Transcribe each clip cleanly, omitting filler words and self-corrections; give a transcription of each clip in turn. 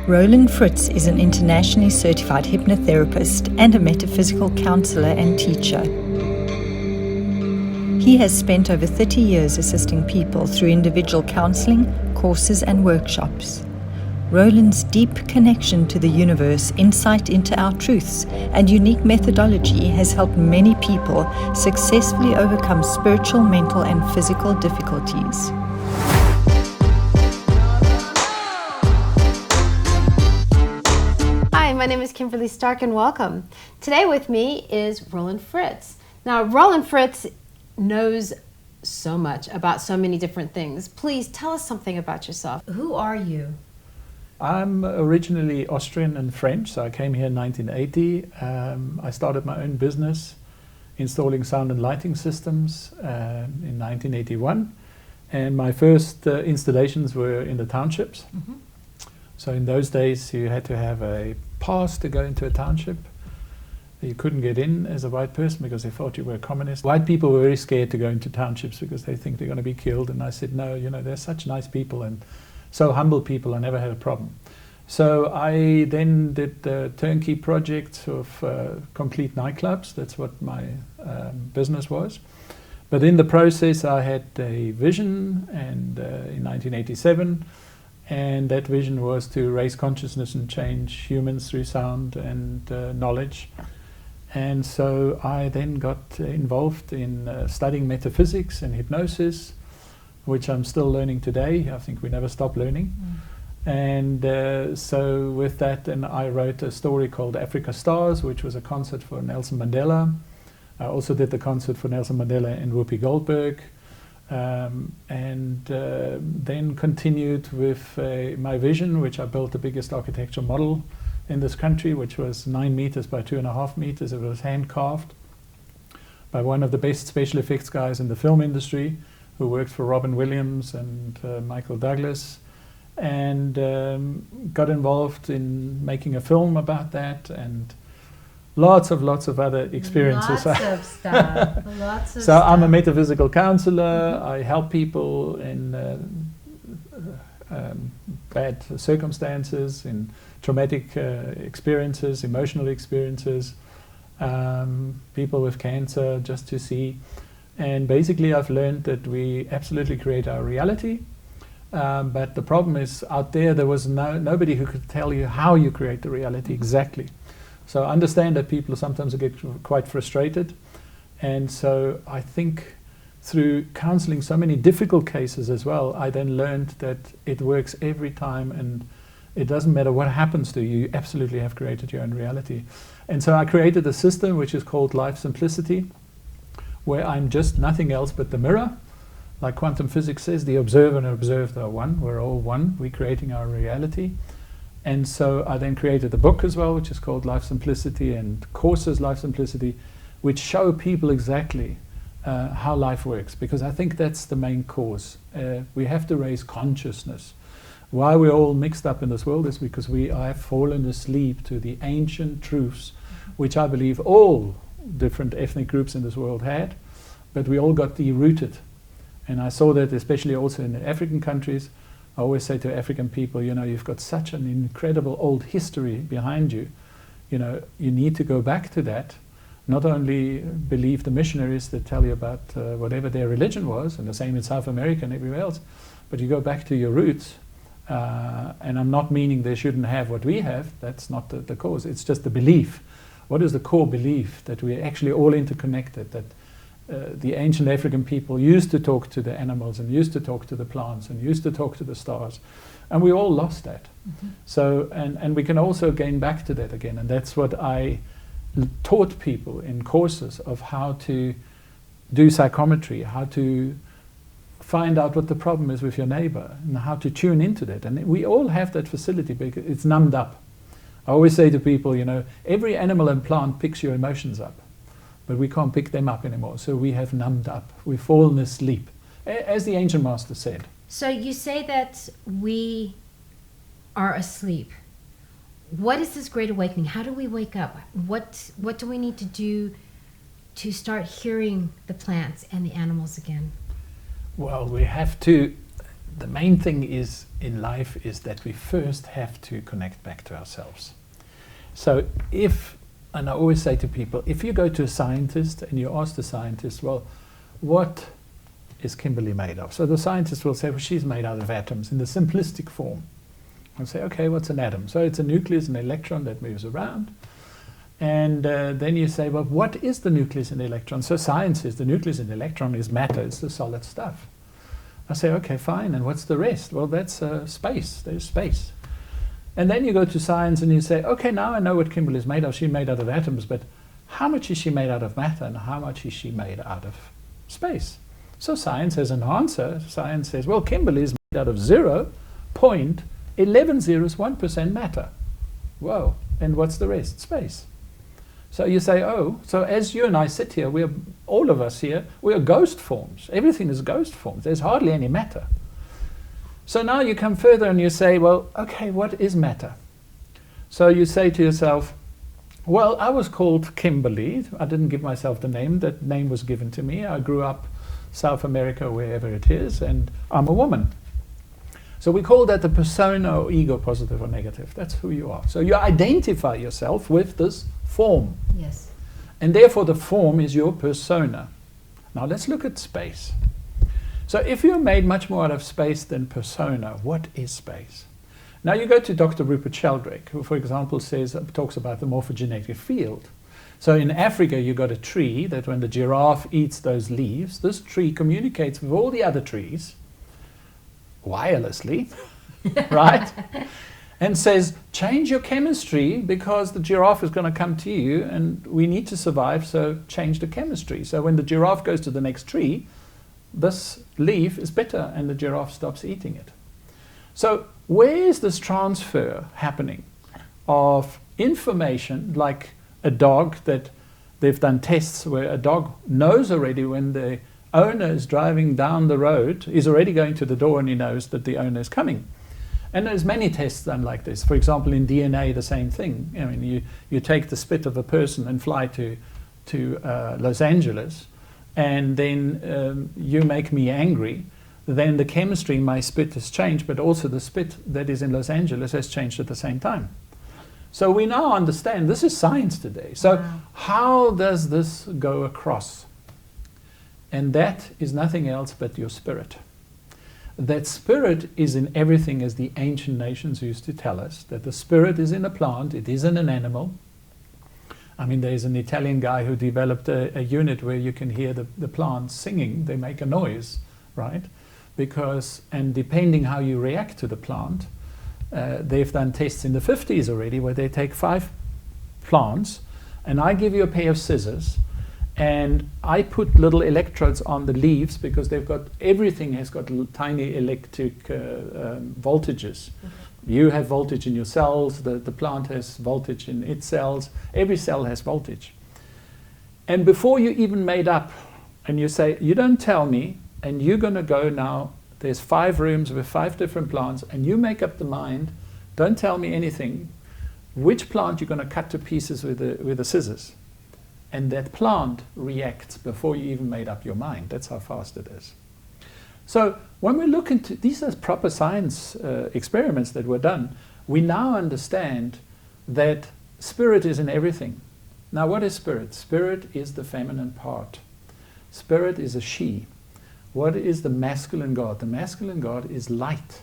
Roland Fritz is an internationally certified hypnotherapist and a metaphysical counselor and teacher. He has spent over 30 years assisting people through individual counseling, courses and workshops. Roland's deep connection to the universe, insight into our truths, and unique methodology has helped many people successfully overcome spiritual, mental, and physical difficulties. Hi, my name is Kimberleigh Stark and welcome. Today with me is Roland Fritz. Now, Roland Fritz knows so much about so many different things. Please tell us something about yourself. Who are you? I'm originally Austrian and French, so I came here in 1980. I started my own business installing sound and lighting systems in 1981. And my first installations were in the townships. Mm-hmm. So in those days you had to have a pass to go into a township. You couldn't get in as a white person because they thought you were a communist. White people were very scared to go into townships because they think they're going to be killed. And I said, no, you know, they're such nice people and so humble people, I never had a problem. So I then did the turnkey project of complete nightclubs. That's what my business was. But in the process I had a vision and in 1987. And that vision was to raise consciousness and change humans through sound and knowledge. And so I then got involved in studying metaphysics and hypnosis, which I'm still learning today. I think we never stop learning. And so with that, then I wrote a story called Africa Stars, which was a concert for Nelson Mandela. I also did the concert for Nelson Mandela and Whoopi Goldberg. And then continued with my vision, which I built the biggest architectural model in this country, which was 9 meters by 2.5 meters. It was hand carved by one of the best special effects guys in the film industry, who worked for Robin Williams and Michael Douglas, and got involved in making a film about that, and lots of other experiences. Lots of stuff. Lots of so stuff. I'm a metaphysical counselor. I help people in bad circumstances, in traumatic experiences, emotional experiences, people with cancer, just to see. And basically I've learned that we absolutely create our reality. But the problem is, out there was nobody who could tell you how you create the reality exactly. So I understand that people sometimes get quite frustrated. And so I think through counseling so many difficult cases as well, I then learned that it works every time, and it doesn't matter what happens to you, you absolutely have created your own reality. And so I created a system which is called Life Simplicity, where I'm just nothing else but the mirror. Like quantum physics says, the observer and observed are one. We're all one. We're creating our reality. And so I then created a book as well, which is called Life Simplicity, and courses Life Simplicity, which show people exactly how life works, because I think that's the main cause. We have to raise consciousness. Why we're all mixed up in this world is because we have fallen asleep to the ancient truths, which I believe all different ethnic groups in this world had, but we all got derooted. And I saw that especially also in the African countries. I always say to African people, you know, you've got such an incredible old history behind you. You know, you need to go back to that. Not only believe the missionaries that tell you about whatever their religion was, and the same in South America and everywhere else, but you go back to your roots. And I'm not meaning they shouldn't have what we have. That's not the cause. It's just the belief. What is the core belief? That we're actually all interconnected, that the ancient African people used to talk to the animals and used to talk to the plants and used to talk to the stars, and we all lost that. Mm-hmm. So and we can also gain back to that again, and that's what I taught people in courses of how to do psychometry, how to find out what the problem is with your neighbor and how to tune into that. And we all have that facility because it's numbed up. I always say to people, you know, every animal and plant picks your emotions up, but we can't pick them up anymore. So we have numbed up. We've fallen asleep, as the ancient master said. So you say that we are asleep. What is this great awakening? How do we wake up? What do we need to do to start hearing the plants and the animals again? Well, we have to, the main thing is in life is that we first have to connect back to ourselves. So and I always say to people, if you go to a scientist and you ask the scientist, well, what is Kimberleigh made of? So the scientist will say, well, she's made out of atoms in the simplistic form. I'll say, okay, what's an atom? So it's a nucleus and electron that moves around. And then you say, well, what is the nucleus and electron? So science says the nucleus and electron is matter, it's the solid stuff. I say, okay, fine, and what's the rest? Well, that's space, there's space. And then you go to science and you say, okay, now I know what Kimberleigh is made of. She's made out of atoms, but how much is she made out of matter and how much is she made out of space? So science has an answer. Science says, well, Kimberleigh is made out of 0.1101% matter. Whoa, and what's the rest? Space. So you say, oh, so as you and I sit here, all of us here, we are ghost forms. Everything is ghost forms. There's hardly any matter. So now you come further and you say, well, okay, what is matter? So you say to yourself, well, I was called Kimberleigh. I didn't give myself the name. That name was given to me. I grew up South America, wherever it is, and I'm a woman. So we call that the persona or ego, positive or negative. That's who you are. So you identify yourself with this form. Yes. And therefore the form is your persona. Now let's look at space. So if you're made much more out of space than persona, what is space? Now you go to Dr. Rupert Sheldrake, who, for example, talks about the morphogenetic field. So in Africa, you got a tree that when the giraffe eats those leaves, this tree communicates with all the other trees wirelessly, right? And says, change your chemistry because the giraffe is going to come to you and we need to survive, so change the chemistry. So when the giraffe goes to the next tree, this leaf is bitter and the giraffe stops eating it. So where is this transfer happening of information, like a dog that they've done tests where a dog knows already when the owner is driving down the road, he's already going to the door and he knows that the owner is coming. And there's many tests done like this. For example, in DNA, the same thing. I mean, you take the spit of a person and fly to Los Angeles, and then you make me angry, then the chemistry in my spit has changed, but also the spit that is in Los Angeles has changed at the same time. So we now understand, this is science today. So how does this go across? And that is nothing else but your spirit. That spirit is in everything, as the ancient nations used to tell us, that the spirit is in a plant, it is in an animal. I mean, there's an Italian guy who developed a unit where you can hear the plants singing, they make a noise, right? Because, and depending how you react to the plant, they've done tests in the 50s already where they take 5 plants and I give you a pair of scissors and I put little electrodes on the leaves because they've got, everything has got little tiny electric voltages. You have voltage in your cells, the plant has voltage in its cells, every cell has voltage. And before you even made up, and you say, you don't tell me, and you're going to go now, there's 5 rooms with 5 different plants, and you make up the mind, don't tell me anything, which plant you're going to cut to pieces with the scissors. And that plant reacts before you even made up your mind. That's how fast it is. So when we look into, these are proper science experiments that were done, we now understand that spirit is in everything. Now what is spirit? Spirit is the feminine part. Spirit is a she. What is the masculine God? The masculine God is light.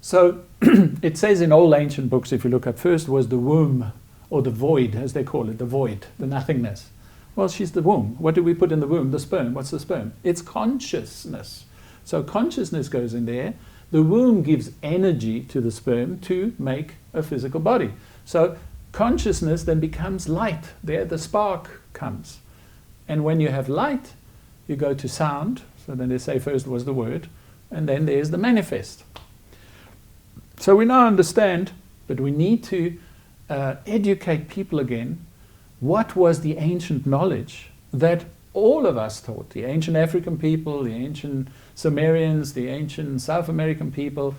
So it says in all ancient books, if you look at first was the womb, or the void, as they call it, the void, the nothingness. Well, she's the womb. What do we put in the womb? The sperm. What's the sperm? It's consciousness. So consciousness goes in there. The womb gives energy to the sperm to make a physical body. So consciousness then becomes light. There the spark comes. And when you have light, you go to sound. So then they say first was the word, and then there's the manifest. So we now understand, but we need to educate people again. What was the ancient knowledge that all of us taught? The ancient African people, the ancient Sumerians, the ancient South American people.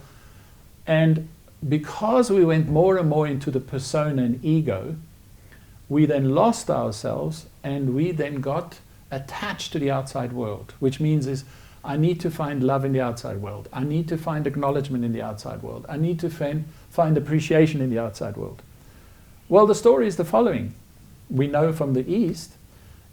And because we went more and more into the persona and ego, we then lost ourselves and we then got attached to the outside world, which means is I need to find love in the outside world. I need to find acknowledgement in the outside world. I need to find appreciation in the outside world. Well, the story is the following. We know from the East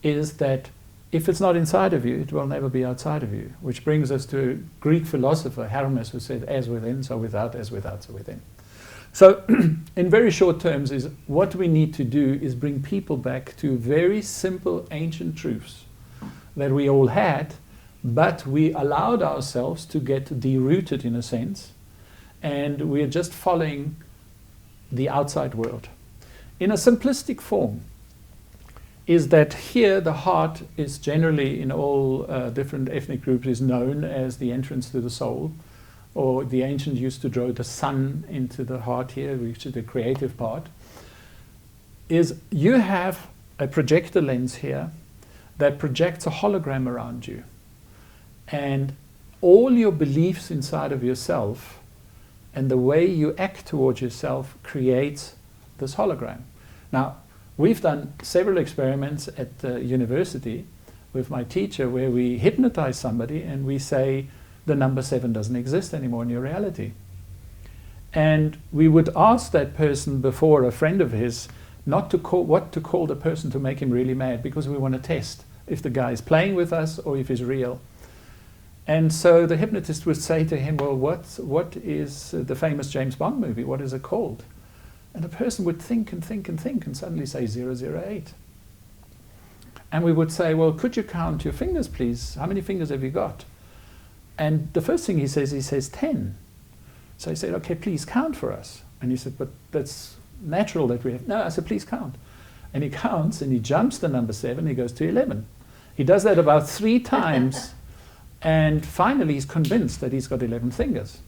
is that if it's not inside of you, it will never be outside of you, which brings us to a Greek philosopher, Hermes, who said, as within, so without, as without, so within. So, in very short terms, is what we need to do is bring people back to very simple ancient truths that we all had, but we allowed ourselves to get derooted in a sense, and we're just following the outside world. In a simplistic form, is that here the heart is generally in all different ethnic groups is known as the entrance to the soul, or the ancients used to draw the sun into the heart here, which is the creative part, is you have a projector lens here that projects a hologram around you. And all your beliefs inside of yourself and the way you act towards yourself creates this hologram. Now, we've done several experiments at the university with my teacher where we hypnotize somebody and we say the number 7 doesn't exist anymore in your reality. And we would ask that person before, a friend of his, not to call what to call the person to make him really mad, because we want to test if the guy is playing with us or if he's real. And so the hypnotist would say to him, well, what is the famous James Bond movie? What is it called? And the person would think and think and think and suddenly say 008. And we would say, well, could you count your fingers, please? How many fingers have you got? And the first thing he says 10. So I said, okay, please count for us. And he said, but that's natural that we have. No, I said, please count. And he counts and he jumps the number 7, he goes to 11. He does that about 3 times. And finally he's convinced that he's got 11 fingers.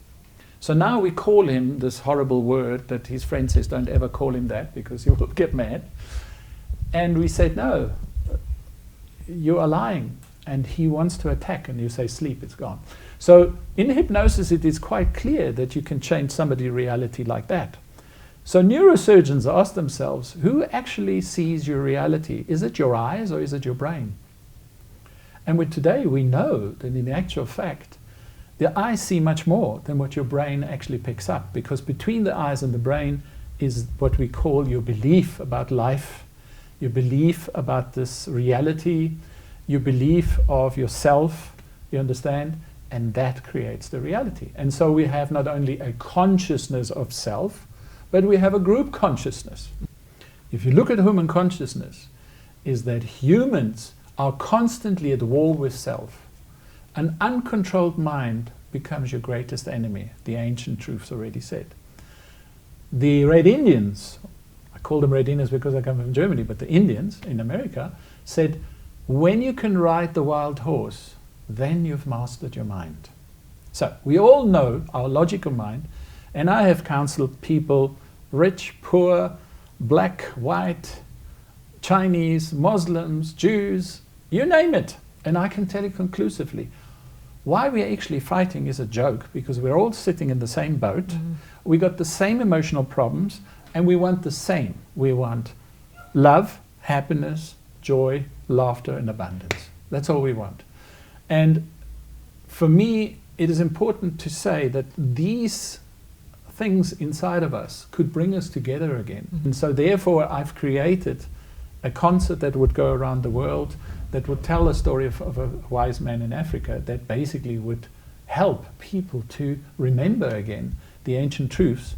So now we call him this horrible word that his friend says, don't ever call him that because he will get mad. And we said, no, you are lying. And he wants to attack, and you say, sleep, it's gone. So in hypnosis, it is quite clear that you can change somebody's reality like that. So neurosurgeons ask themselves, who actually sees your reality? Is it your eyes or is it your brain? And with today, we know that in actual fact, the eyes see much more than what your brain actually picks up, because between the eyes and the brain is what we call your belief about life, your belief about this reality, your belief of yourself, you understand? And that creates the reality. And so we have not only a consciousness of self, but we have a group consciousness. If you look at human consciousness, is that humans are constantly at war with self. An uncontrolled mind becomes your greatest enemy, the ancient truths already said. The Red Indians, I call them Red Indians because I come from Germany, but the Indians in America said, when you can ride the wild horse, then you've mastered your mind. So we all know our logical mind, and I have counseled people, rich, poor, black, white, Chinese, Muslims, Jews, you name it. And I can tell you conclusively, why we're actually fighting is a joke, because we're all sitting in the same boat. Mm-hmm. We got the same emotional problems, and we want the same. We want love, happiness, joy, laughter, and abundance. That's all we want. And for me, it is important to say that these things inside of us could bring us together again. Mm-hmm. And so therefore, I've created a concert that would go around the world that would tell a story of a wise man in Africa that basically would help people to remember again the ancient truths.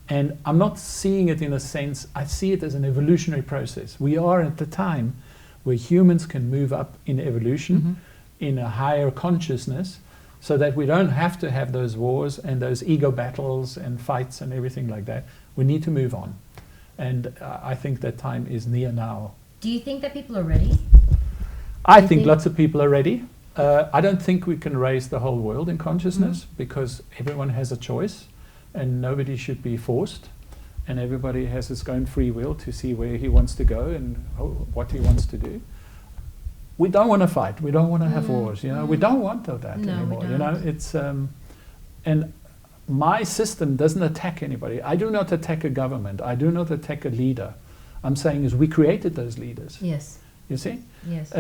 And I'm not seeing it in a sense, I see it as an evolutionary process. We are at the time where humans can move up in evolution, mm-hmm. in a higher consciousness, so that we don't have to have those wars and those ego battles and fights and everything like that. We need to move on. And I think that time is near now. Do you think that people are ready? I think lots of people are ready. I don't think we can raise the whole world in consciousness, mm-hmm. because everyone has a choice and nobody should be forced. And everybody has his own free will to see where he wants to go and what he wants to do. We don't want to fight. We don't want to have wars. You know, we don't want that anymore. You know, it's and my system doesn't attack anybody. I do not attack a government. I do not attack a leader. I'm saying is we created those leaders. Yes. You see? Yes.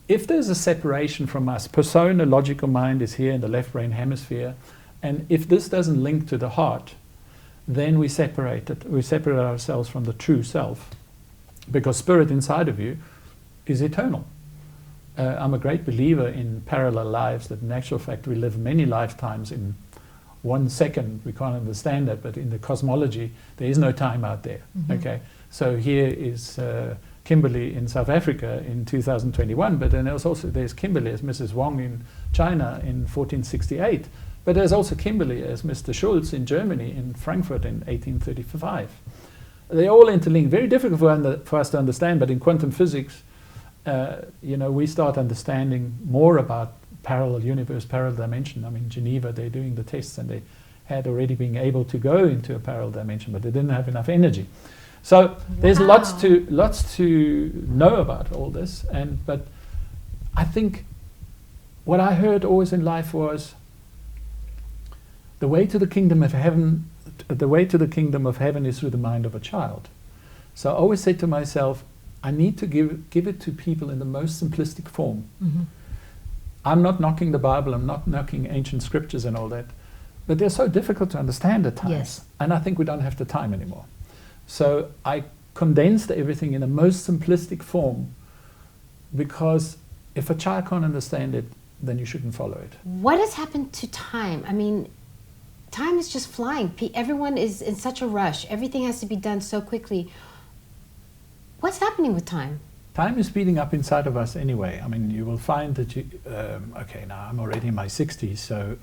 if there's a separation from us, persona, logical mind is here in the left brain hemisphere, and if this doesn't link to the heart, then we separate ourselves from the true self, because spirit inside of you is eternal. I'm a great believer in parallel lives, that in actual fact we live many lifetimes in 1 second. We can't understand that, but in the cosmology there is no time out there. Okay, so here is Kimberleigh in South Africa in 2021, but then there's Kimberleigh as Mrs. Wong in China in 1468, but there's also Kimberleigh as Mr. Schulz in Germany in Frankfurt in 1835. They're all interlinked, very difficult for us to understand, but in quantum physics, we start understanding more about parallel universe, parallel dimension. I mean, Geneva, they're doing the tests and they had already been able to go into a parallel dimension, but they didn't have enough energy. So there's lots to know about all this, but I think what I heard always in life was the way to the kingdom of heaven. The way to the kingdom of heaven is through the mind of a child. So I always say to myself, I need to give it to people in the most simplistic form. I'm not knocking the Bible, I'm not knocking ancient scriptures and all that, but they're so difficult to understand at times. Yes. And I think we don't have the time anymore. So I condensed everything in the most simplistic form, because if a child can't understand it, then you shouldn't follow it. What has happened to time? I mean, time is just flying. Everyone is in such a rush. Everything has to be done so quickly. What's happening with time? Time is speeding up inside of us anyway. I mean, you will find that now I'm already in my 60s, so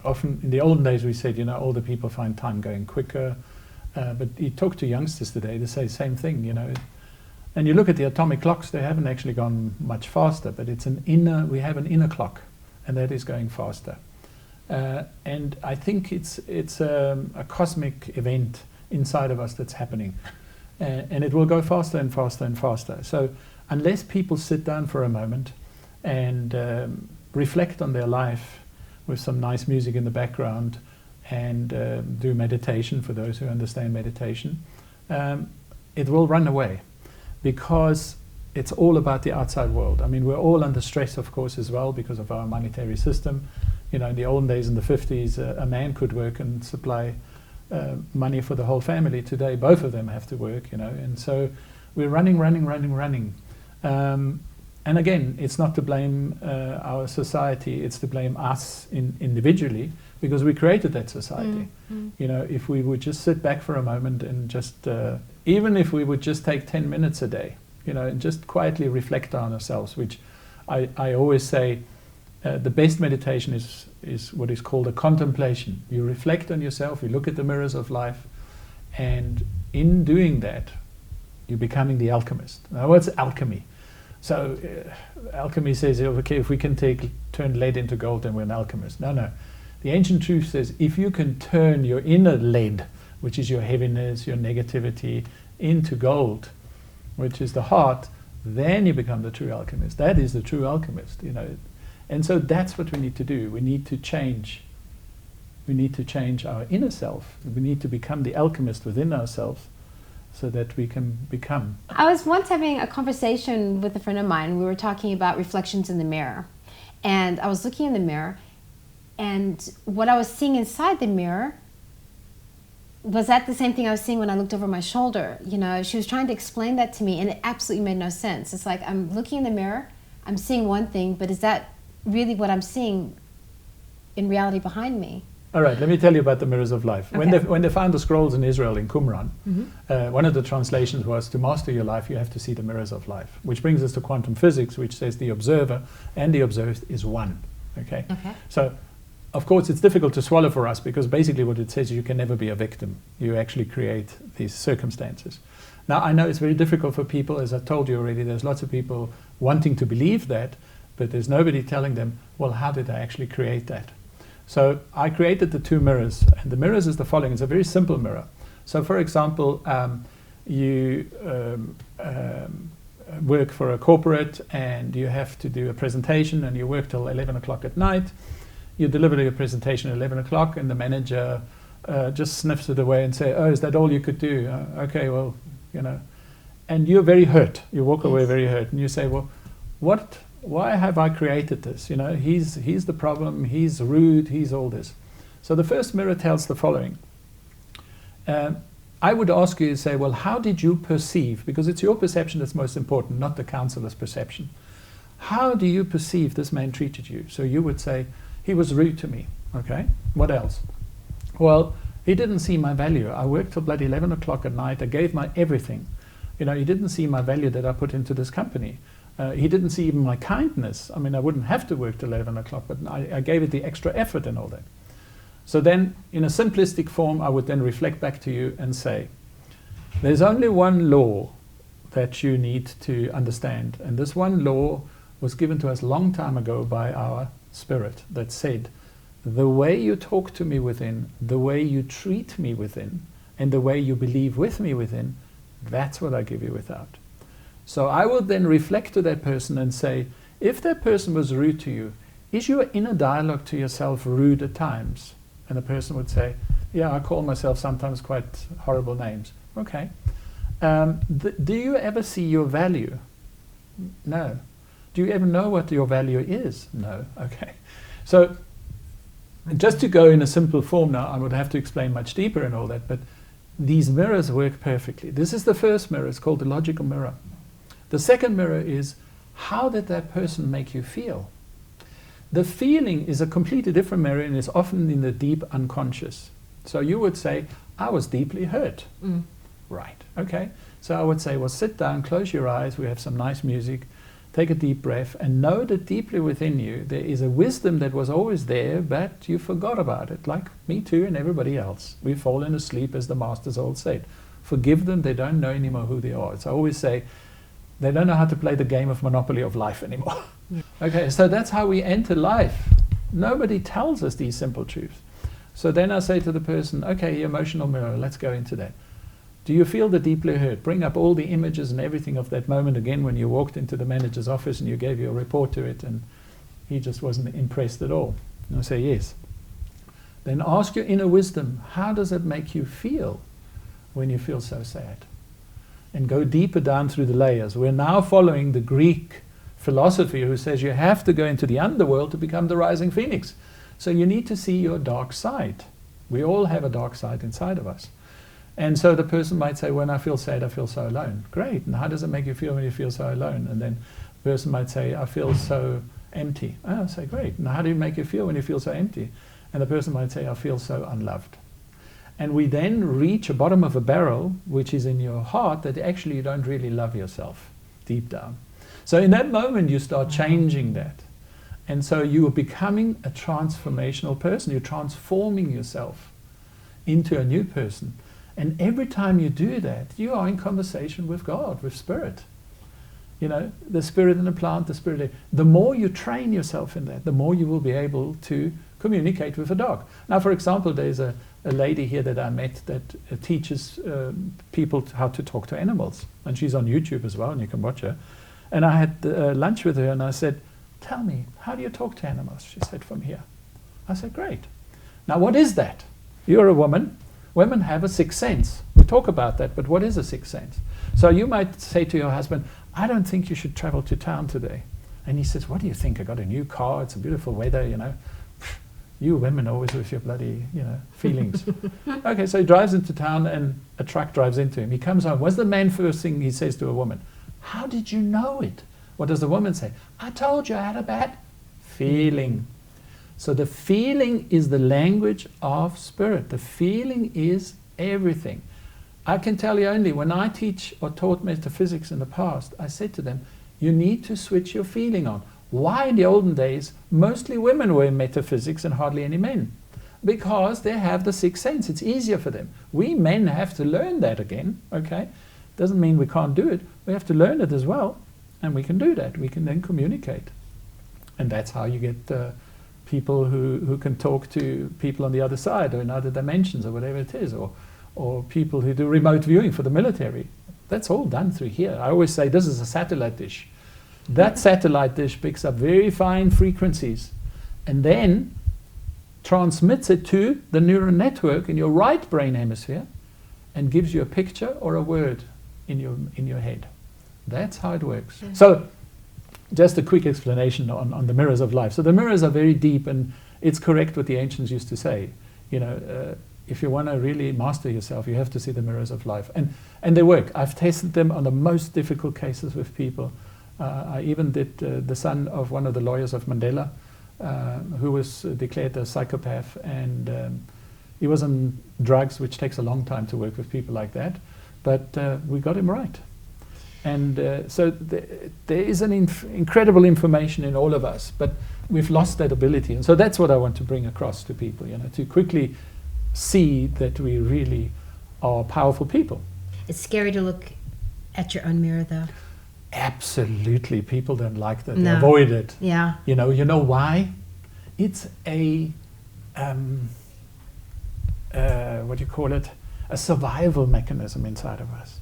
often in the olden days we said, older people find time going quicker, but you talk to youngsters today, they say the same thing, And you look at the atomic clocks, they haven't actually gone much faster, but we have an inner clock, and that is going faster. And I think it's a cosmic event inside of us that's happening. And it will go faster and faster and faster. So unless people sit down for a moment and reflect on their life with some nice music in the background and do meditation, for those who understand meditation, it will run away, because it's all about the outside world. I mean, we're all under stress, of course, as well, because of our monetary system. In the olden days, in the 50s, a man could work and supply money for the whole family. Today, both of them have to work, and so we're running. And again, it's not to blame our society, it's to blame us individually, because we created that society. If we would just sit back for a moment and just, even if we would just take 10 minutes a day, and just quietly reflect on ourselves, which I always say, the best meditation is what is called a contemplation. You reflect on yourself, you look at the mirrors of life, and in doing that, you're becoming the alchemist. Now, what's alchemy? So, alchemy says, okay, if we can turn lead into gold, then we're an alchemist. No. The ancient truth says, if you can turn your inner lead, which is your heaviness, your negativity, into gold, which is the heart, then you become the true alchemist. That is the true alchemist, And so that's what we need to do. We need to change. We need to change our inner self. We need to become the alchemist within ourselves, so that we can become. I was once having a conversation with a friend of mine. We were talking about reflections in the mirror. And I was looking in the mirror, and what I was seeing inside the mirror was that the same thing I was seeing when I looked over my shoulder. She was trying to explain that to me, and it absolutely made no sense. It's like I'm looking in the mirror, I'm seeing one thing, but is that really what I'm seeing in reality behind me? All right, let me tell you about the mirrors of life. Okay. When they found the scrolls in Israel, in Qumran, one of the translations was, to master your life, you have to see the mirrors of life, which brings us to quantum physics, which says the observer and the observed is one. Okay? So, of course, it's difficult to swallow for us, because basically what it says is you can never be a victim. You actually create these circumstances. Now, I know it's very difficult for people, as I told you already, there's lots of people wanting to believe that, but there's nobody telling them, well, how did I actually create that? So I created the two mirrors, and the mirrors is the following. It's a very simple mirror. So for example, you work for a corporate and you have to do a presentation, and you work till 11 o'clock at night. You deliver your presentation at 11 o'clock, and the manager just sniffs it away and say, oh, is that all you could do? Okay, well, and you're very hurt. You walk away very hurt, and you say, well, why have I created this? You know, he's the problem, he's rude, he's all this. So the first mirror tells the following. I would ask you to say, well, how did you perceive? Because it's your perception that's most important, not the counselor's perception. How do you perceive this man treated you? So you would say, he was rude to me. Okay, what else? Well, he didn't see my value. I worked till bloody 11 o'clock at night. I gave my everything. You know, he didn't see my value that I put into this company. He didn't see even my kindness. I mean, I wouldn't have to work till 11 o'clock, but I gave it the extra effort and all that. So then, in a simplistic form, I would then reflect back to you and say, there's only one law that you need to understand. And this one law was given to us a long time ago by our spirit that said, the way you talk to me within, the way you treat me within, and the way you believe with me within, that's what I give you without. So I will then reflect to that person and say, if that person was rude to you, is your inner dialogue to yourself rude at times? And the person would say, yeah, I call myself sometimes quite horrible names. Okay. Do you ever see your value? No. Do you ever know what your value is? No. Okay. So just to go in a simple form now, I would have to explain much deeper and all that, but these mirrors work perfectly. This is the first mirror. It's called the logical mirror. The second mirror is, how did that person make you feel? The feeling is a completely different mirror and is often in the deep unconscious. So you would say, I was deeply hurt. Right, okay. So I would say, well, sit down, close your eyes, we have some nice music, take a deep breath, and know that deeply within you there is a wisdom that was always there, but you forgot about it, like me too and everybody else. We've fallen asleep, as the masters all said. Forgive them, they don't know anymore who they are. So I always say, they don't know how to play the game of Monopoly of life anymore. Yeah. Okay, so that's how we enter life. Nobody tells us these simple truths. So then I say to the person, okay, emotional mirror, let's go into that. Do you feel the deeply hurt? Bring up all the images and everything of that moment again when you walked into the manager's office and you gave your report to it and he just wasn't impressed at all. And I say, yes. Then ask your inner wisdom, how does it make you feel when you feel so sad? And go deeper down through the layers. We're now following the Greek philosophy who says you have to go into the underworld to become the rising phoenix. So you need to see your dark side. We all have a dark side inside of us. And so the person might say, when I feel sad, I feel so alone. Great. And how does it make you feel when you feel so alone? And then the person might say, I feel so empty. Oh, I say, great. And how do you make you feel when you feel so empty? And the person might say, I feel so unloved. And we then reach a bottom of a barrel, which is in your heart, that actually you don't really love yourself deep down. So in that moment, you start changing that. And so you are becoming a transformational person. You're transforming yourself into a new person. And every time you do that, you are in conversation with God, with Spirit. You know, the Spirit in the plant, the Spirit. The more you train yourself in that, the more you will be able to communicate with a dog. Now, for example, there's a lady here that I met that teaches people how to talk to animals. And she's on YouTube as well, and you can watch her. And I had lunch with her, and I said, tell me, how do you talk to animals? She said, from here. I said, great. Now, what is that? You're a woman. Women have a sixth sense. We talk about that, but what is a sixth sense? So you might say to your husband, I don't think you should travel to town today. And he says, what do you think? I got a new car, it's a beautiful weather, you know. You women always with your bloody, you know, feelings. Okay, so he drives into town and a truck drives into him. He comes home. What's the man first thing he says to a woman? How did you know it? What does the woman say? I told you I had a bad feeling. So the feeling is the language of Spirit. The feeling is everything. I can tell you only, when I teach or taught metaphysics in the past, I said to them, you need to switch your feeling on. Why in the olden days, mostly women were in metaphysics and hardly any men? Because they have the sixth sense. It's easier for them. We men have to learn that again, okay? Doesn't mean we can't do it. We have to learn it as well, and we can do that. We can then communicate. And that's how you get people who can talk to people on the other side or in other dimensions or whatever it is, or people who do remote viewing for the military. That's all done through here. I always say this is a satellite dish. That satellite dish picks up very fine frequencies and then transmits it to the neural network in your right brain hemisphere and gives you a picture or a word in your head. That's how it works. So just a quick explanation on the mirrors of life. So the mirrors are very deep, and it's correct what the ancients used to say. You know, if you want to really master yourself, you have to see the mirrors of life. And they work. I've tested them on the most difficult cases with people. I even did the son of one of the lawyers of Mandela, who was declared a psychopath, and he was on drugs, which takes a long time to work with people like that. But we got him right. And so there is an incredible information in all of us, but we've lost that ability. And so that's what I want to bring across to people, you know, to quickly see that we really are powerful people. It's scary to look at your own mirror, though. Absolutely. People don't like that. No. They avoid it. Yeah. You know why? It's a, what do you call it? A survival mechanism inside of us.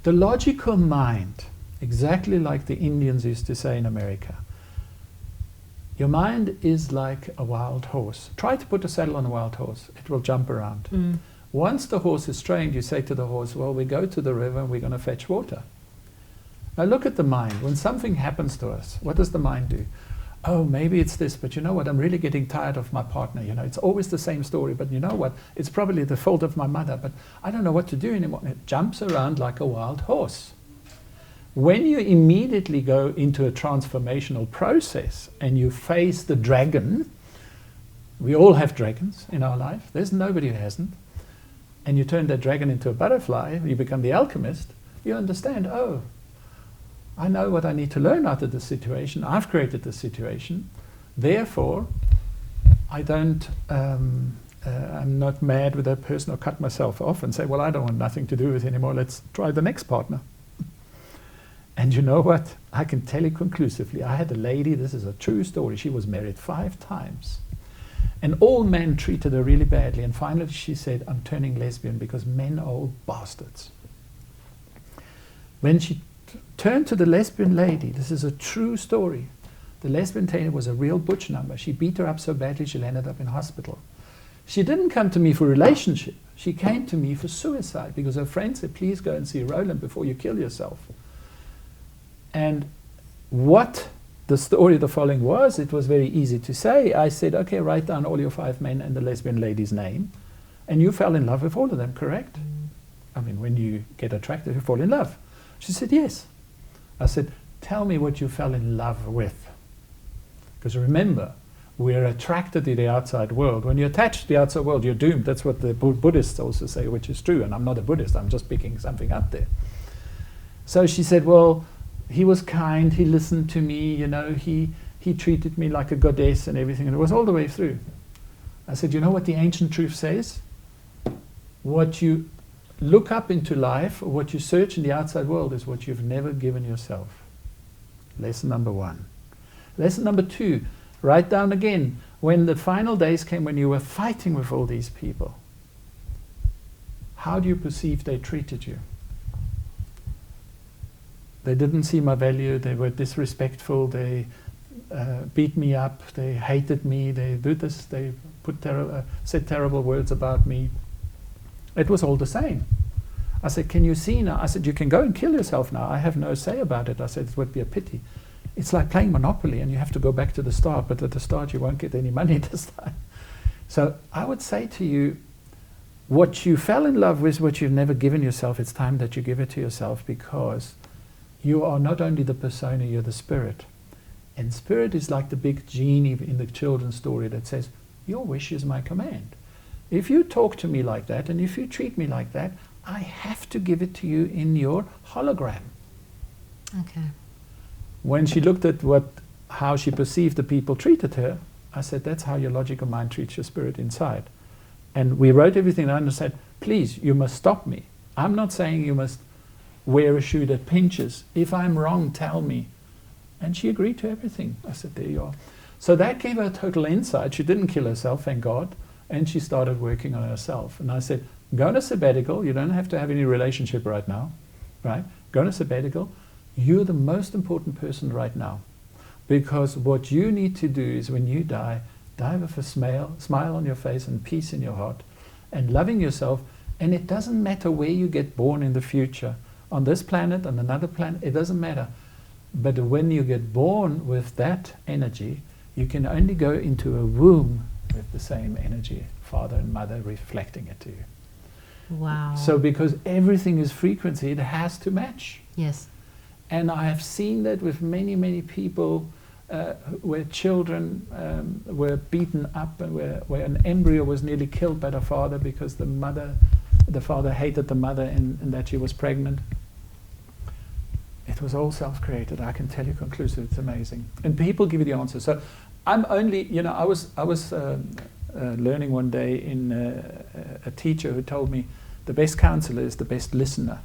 The logical mind, exactly like the Indians used to say in America, your mind is like a wild horse. Try to put a saddle on a wild horse. It will jump around. Mm. Once the horse is trained, you say to the horse, well, we go to the river and we're going to fetch water. Now look at the mind. When something happens to us, what does the mind do? Oh, maybe it's this, but you know what? I'm really getting tired of my partner. You know, it's always the same story, but you know what? It's probably the fault of my mother, but I don't know what to do anymore. It jumps around like a wild horse. When you immediately go into a transformational process and you face the dragon, we all have dragons in our life. There's nobody who hasn't. And you turn that dragon into a butterfly, you become the alchemist, you understand, oh, I know what I need to learn out of this situation. I've created this situation. Therefore, I don't, I'm not mad with that person or cut myself off and say, well, I don't want nothing to do with it anymore. Let's try the next partner. And you know what? I can tell you conclusively. I had a lady, this is a true story. She was married 5 times. And all men treated her really badly. And finally she said, I'm turning lesbian because men are all bastards. When she turned to the lesbian lady, this is a true story. The lesbian lady was a real butch number. She beat her up so badly she ended up in hospital. She didn't come to me for relationship. She came to me for suicide because her friend said, please go and see Roland before you kill yourself. And what the story the following was, it was very easy to say. I said, okay, write down all your 5 men and the lesbian lady's name. And you fell in love with all of them, correct? I mean, when you get attracted, you fall in love. She said, yes. I said, tell me what you fell in love with. Because remember, we're attracted to the outside world. When you're attached to the outside world, you're doomed. That's what the Buddhists also say, which is true. And I'm not a Buddhist, I'm just picking something up there. So she said, well, he was kind, he listened to me, you know, he treated me like a goddess and everything. And it was all the way through. I said, you know what the ancient truth says? What you look up into life, or what you search in the outside world, is what you've never given yourself. Lesson number 1. Lesson number 2, write down again, when the final days came, when you were fighting with all these people, how do you perceive they treated you? They didn't see my value, they were disrespectful, they beat me up, they hated me, they did this, they said terrible words about me. It was all the same. I said, can you see now? I said, you can go and kill yourself now. I have no say about it. I said, it would be a pity. It's like playing Monopoly and you have to go back to the start, but at the start you won't get any money this time. So I would say to you, what you fell in love with, what you've never given yourself, it's time that you give it to yourself, because you are not only the persona, you're the spirit. And spirit is like the big genie in the children's story that says, your wish is my command. If you talk to me like that, and if you treat me like that, I have to give it to you in your hologram. Okay. When she looked at how she perceived the people treated her, I said, that's how your logical mind treats your spirit inside. And we wrote everything down and said, please, you must stop me. I'm not saying you must wear a shoe that pinches. If I'm wrong, tell me. And she agreed to everything. I said, there you are. So that gave her total insight. She didn't kill herself, thank God. And she started working on herself. And I said, go on a sabbatical. You don't have to have any relationship right now. Right? Go on a sabbatical. You're the most important person right now. Because what you need to do is, when you die with a smile on your face and peace in your heart and loving yourself. And it doesn't matter where you get born in the future. On this planet, on another planet, it doesn't matter. But when you get born with that energy, you can only go into a womb with the same energy, father and mother reflecting it to you. Wow. So because everything is frequency, it has to match. Yes. And I have seen that with many, many people where children were beaten up and where an embryo was nearly killed by the father because the father hated the mother and that she was pregnant. It was all self-created. I can tell you conclusively, it's amazing. And people give you the answer. So I'm only, I was learning one day in a teacher who told me the best counselor is the best listener.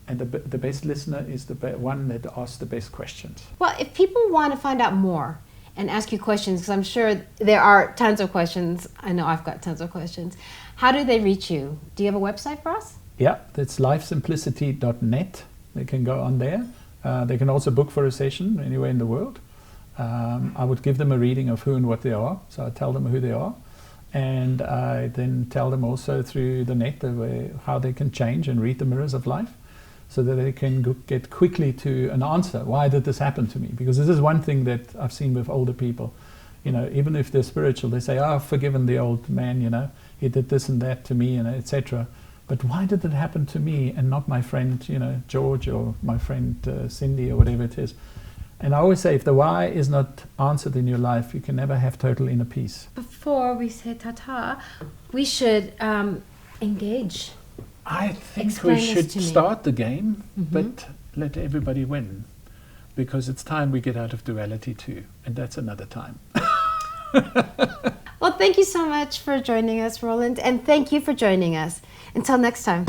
And the best listener is the one that asks the best questions. Well, if people want to find out more and ask you questions, because I'm sure there are tons of questions. I know I've got tons of questions. How do they reach you? Do you have a website for us? Yeah, that's lifesimplicity.net. They can go on there. They can also book for a session anywhere in the world. I would give them a reading of who and what they are. So I tell them who they are. And I then tell them also through the net how they can change and read the mirrors of life, so that they can get quickly to an answer. Why did this happen to me? Because this is one thing that I've seen with older people. Even if they're spiritual, they say, I've forgiven the old man, he did this and that to me, etc. But why did it happen to me and not my friend, George, or my friend Cindy, or whatever it is? And I always say, if the why is not answered in your life, you can never have total inner peace. Before we say ta-ta, we should engage. I think Explain we this should to me. start the game, but let everybody win. Because it's time we get out of duality too. And that's another time. Well, thank you so much for joining us, Roland. And thank you for joining us. Until next time.